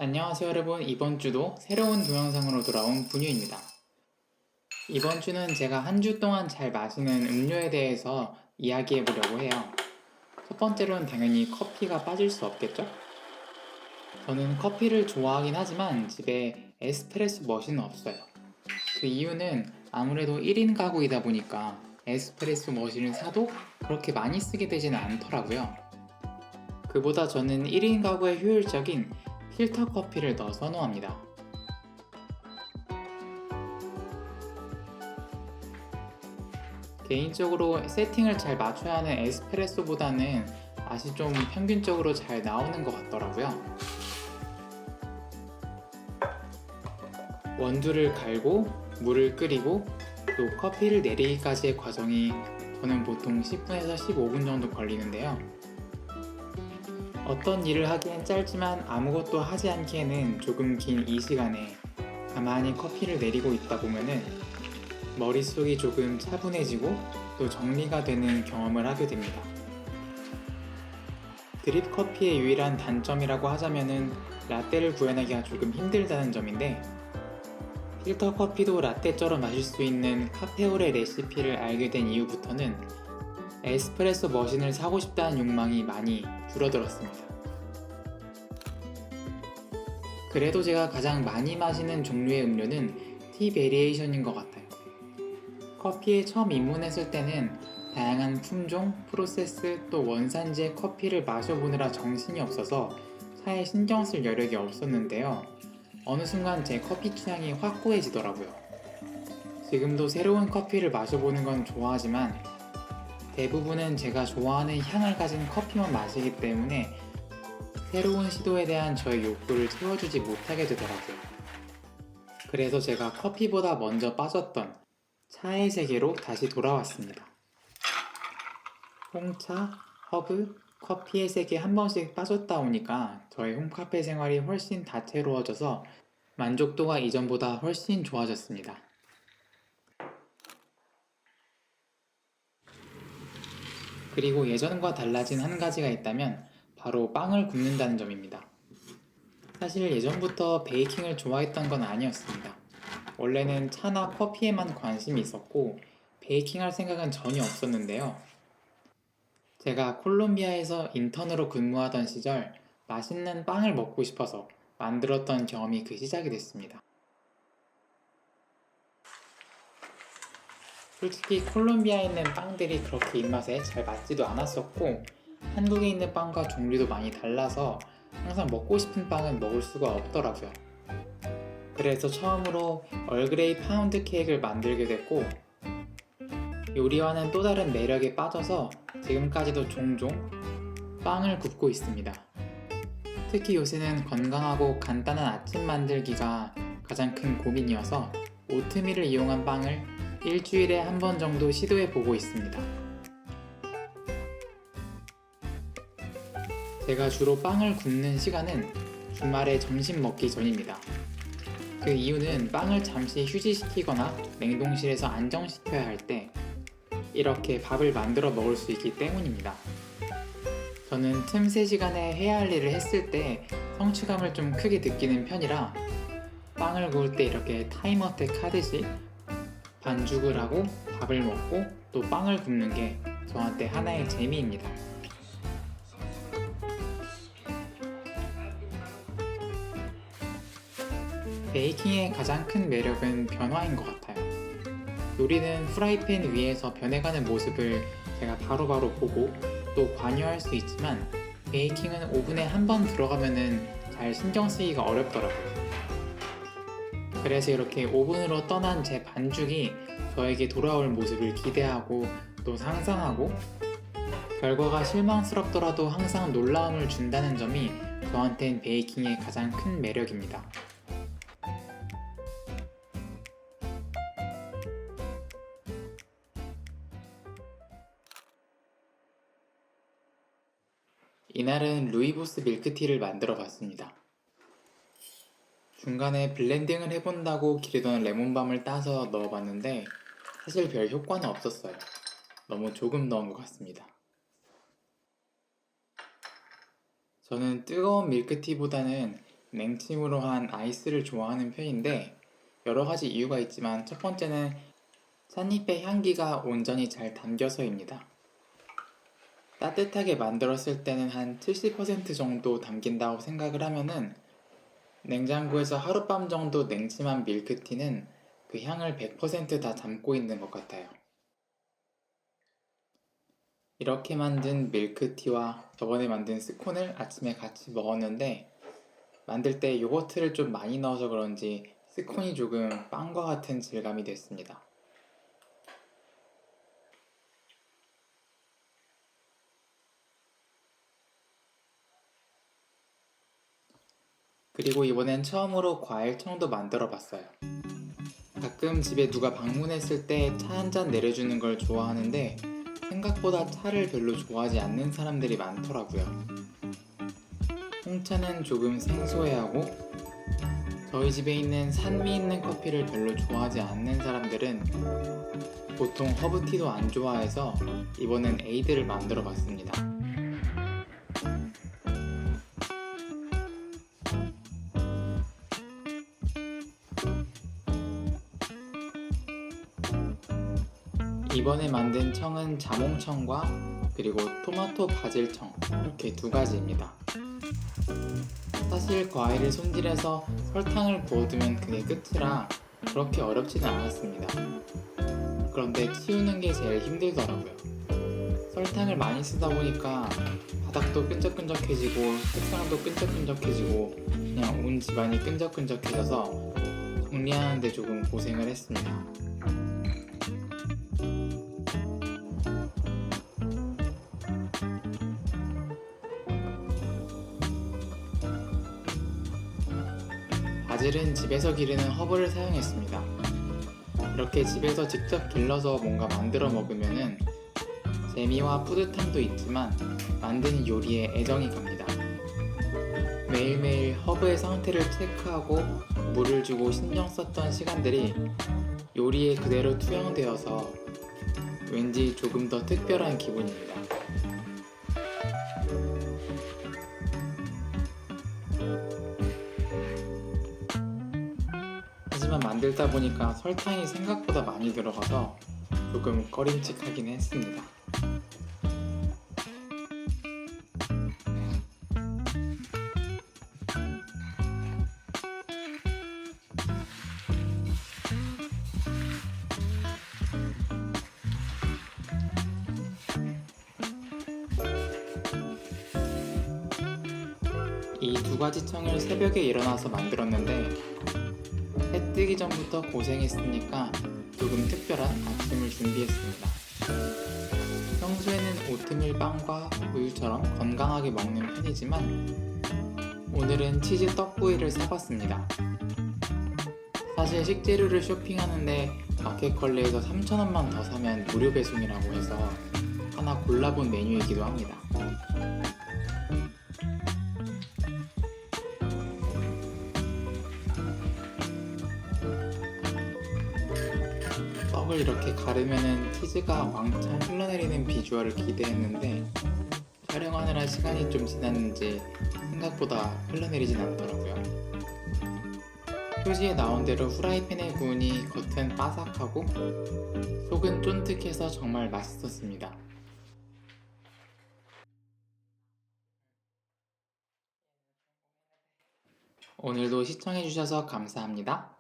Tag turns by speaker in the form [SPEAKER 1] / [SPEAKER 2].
[SPEAKER 1] 안녕하세요 여러분. 이번 주도 새로운 동영상으로 돌아온 분유입니다. 이번 주는 제가 한 주 동안 잘 마시는 음료에 대해서 이야기해 보려고 해요. 첫 번째로는 당연히 커피가 빠질 수 없겠죠? 저는 커피를 좋아하긴 하지만 집에 에스프레소 머신은 없어요. 그 이유는 아무래도 1인 가구이다 보니까 에스프레소 머신을 사도 그렇게 많이 쓰게 되지는 않더라고요. 그보다 저는 1인 가구에 효율적인 필터 커피를 더 선호합니다. 개인적으로 세팅을 잘 맞춰야 하는 에스프레소보다는 맛이 좀 평균적으로 잘 나오는 것 같더라고요. 원두를 갈고 물을 끓이고 또 커피를 내리기까지의 과정이 저는 보통 10분에서 15분 정도 걸리는데요. 어떤 일을 하기엔 짧지만 아무것도 하지 않기에는 조금 긴 이 시간에 가만히 커피를 내리고 있다 보면은 머릿속이 조금 차분해지고 또 정리가 되는 경험을 하게 됩니다. 드립 커피의 유일한 단점이라고 하자면은 라떼를 구현하기가 조금 힘들다는 점인데, 필터 커피도 라떼처럼 마실 수 있는 카페오레 레시피를 알게 된 이후부터는 에스프레소 머신을 사고 싶다는 욕망이 많이 줄어들었습니다. 그래도 제가 가장 많이 마시는 종류의 음료는 티 베리에이션인 것 같아요. 커피에 처음 입문했을 때는 다양한 품종, 프로세스, 또 원산지의 커피를 마셔보느라 정신이 없어서 차에 신경 쓸 여력이 없었는데요. 어느 순간 제 커피 취향이 확고해지더라고요. 지금도 새로운 커피를 마셔보는 건 좋아하지만 대부분은 제가 좋아하는 향을 가진 커피만 마시기 때문에 새로운 시도에 대한 저의 욕구를 채워주지 못하게 되더라고요. 그래서 제가 커피보다 먼저 빠졌던 차의 세계로 다시 돌아왔습니다. 홍차, 허브, 커피의 세계에 한 번씩 빠졌다 오니까 저의 홈카페 생활이 훨씬 다채로워져서 만족도가 이전보다 훨씬 좋아졌습니다. 그리고 예전과 달라진 한 가지가 있다면 바로 빵을 굽는다는 점입니다. 사실 예전부터 베이킹을 좋아했던 건 아니었습니다. 원래는 차나 커피에만 관심이 있었고 베이킹할 생각은 전혀 없었는데요. 제가 콜롬비아에서 인턴으로 근무하던 시절 맛있는 빵을 먹고 싶어서 만들었던 경험이 그 시작이 됐습니다. 솔직히 콜롬비아에 있는 빵들이 그렇게 입맛에 잘 맞지도 않았었고 한국에 있는 빵과 종류도 많이 달라서 항상 먹고 싶은 빵은 먹을 수가 없더라고요. 그래서 처음으로 얼그레이 파운드 케이크를 만들게 됐고 요리와는 또 다른 매력에 빠져서 지금까지도 종종 빵을 굽고 있습니다. 특히 요새는 건강하고 간단한 아침 만들기가 가장 큰 고민이어서 오트밀을 이용한 빵을 일주일에 한 번 정도 시도해 보고 있습니다. 제가 주로 빵을 굽는 시간은 주말에 점심 먹기 전입니다. 그 이유는 빵을 잠시 휴지시키거나 냉동실에서 안정시켜야 할 때 이렇게 밥을 만들어 먹을 수 있기 때문입니다. 저는 틈새 시간에 해야 할 일을 했을 때 성취감을 좀 크게 느끼는 편이라 빵을 구울 때 이렇게 타임어택 하듯이 반죽을 하고 밥을 먹고 또 빵을 굽는 게 저한테 하나의 재미입니다. 베이킹의 가장 큰 매력은 변화인 것 같아요. 요리는 프라이팬 위에서 변해가는 모습을 제가 바로바로 보고 또 관여할 수 있지만 베이킹은 오븐에 한 번 들어가면은 잘 신경 쓰기가 어렵더라고요. 그래서 이렇게 오븐으로 떠난 제 반죽이 저에게 돌아올 모습을 기대하고 또 상상하고 결과가 실망스럽더라도 항상 놀라움을 준다는 점이 저한텐 베이킹의 가장 큰 매력입니다. 이날은 루이보스 밀크티를 만들어 봤습니다. 중간에 블렌딩을 해본다고 기르던 레몬밤을 따서 넣어봤는데 사실 별 효과는 없었어요. 너무 조금 넣은 것 같습니다. 저는 뜨거운 밀크티보다는 냉침으로 한 아이스를 좋아하는 편인데 여러 가지 이유가 있지만 첫 번째는 찻잎의 향기가 온전히 잘 담겨서입니다. 따뜻하게 만들었을 때는 한 70% 정도 담긴다고 생각을 하면은 냉장고에서 하룻밤 정도 냉침한 밀크티는 그 향을 100%다 담고 있는 것 같아요. 이렇게 만든 밀크티와 저번에 만든 스콘을 아침에 같이 먹었는데 만들 때 요거트를 좀 많이 넣어서 그런지 스콘이 조금 빵과 같은 질감이 됐습니다. 그리고 이번엔 처음으로 과일청도 만들어 봤어요. 가끔 집에 누가 방문했을 때 차 한 잔 내려주는 걸 좋아하는데 생각보다 차를 별로 좋아하지 않는 사람들이 많더라고요. 홍차는 조금 생소해하고 저희 집에 있는 산미 있는 커피를 별로 좋아하지 않는 사람들은 보통 허브티도 안 좋아해서 이번엔 에이드를 만들어 봤습니다. 이번에 만든 청은 자몽청과 그리고 토마토 바질청 이렇게 두 가지입니다. 사실 과일을 손질해서 설탕을 부어두면 그게 끝이라 그렇게 어렵지는 않았습니다. 그런데 치우는 게 제일 힘들더라고요. 설탕을 많이 쓰다 보니까 바닥도 끈적끈적해지고 색상도 끈적끈적해지고 그냥 온 집안이 끈적끈적해져서 정리하는데 조금 고생을 했습니다. 바질은 집에서 기르는 허브를 사용했습니다. 이렇게 집에서 직접 길러서 뭔가 만들어 먹으면은 재미와 뿌듯함도 있지만 만드는 요리에 애정이 갑니다. 매일매일 허브의 상태를 체크하고 물을 주고 신경 썼던 시간들이 요리에 그대로 투영되어서 왠지 조금 더 특별한 기분입니다. 하지만 만들다 보니까 설탕이 생각보다 많이 들어가서 조금 꺼림칙하긴 했습니다. 이 두 가지 청을 새벽에 일어나서 만들었는데 해 뜨기 전부터 고생했으니까 조금 특별한 아침을 준비했습니다. 평소에는 오트밀 빵과 우유처럼 건강하게 먹는 편이지만 오늘은 치즈 떡구이를 사봤습니다. 사실 식재료를 쇼핑하는데 마켓컬리에서 3,000원만 더 사면 무료 배송이라고 해서 하나 골라본 메뉴이기도 합니다. 떡을 이렇게 가르면은 치즈가 왕창 흘러내리는 비주얼을 기대했는데 촬영하느라 시간이 좀 지났는지 생각보다 흘러내리진 않더라고요. 표지에 나온 대로 후라이팬에 구우니 겉은 바삭하고 속은 쫀득해서 정말 맛있었습니다. 오늘도 시청해주셔서 감사합니다.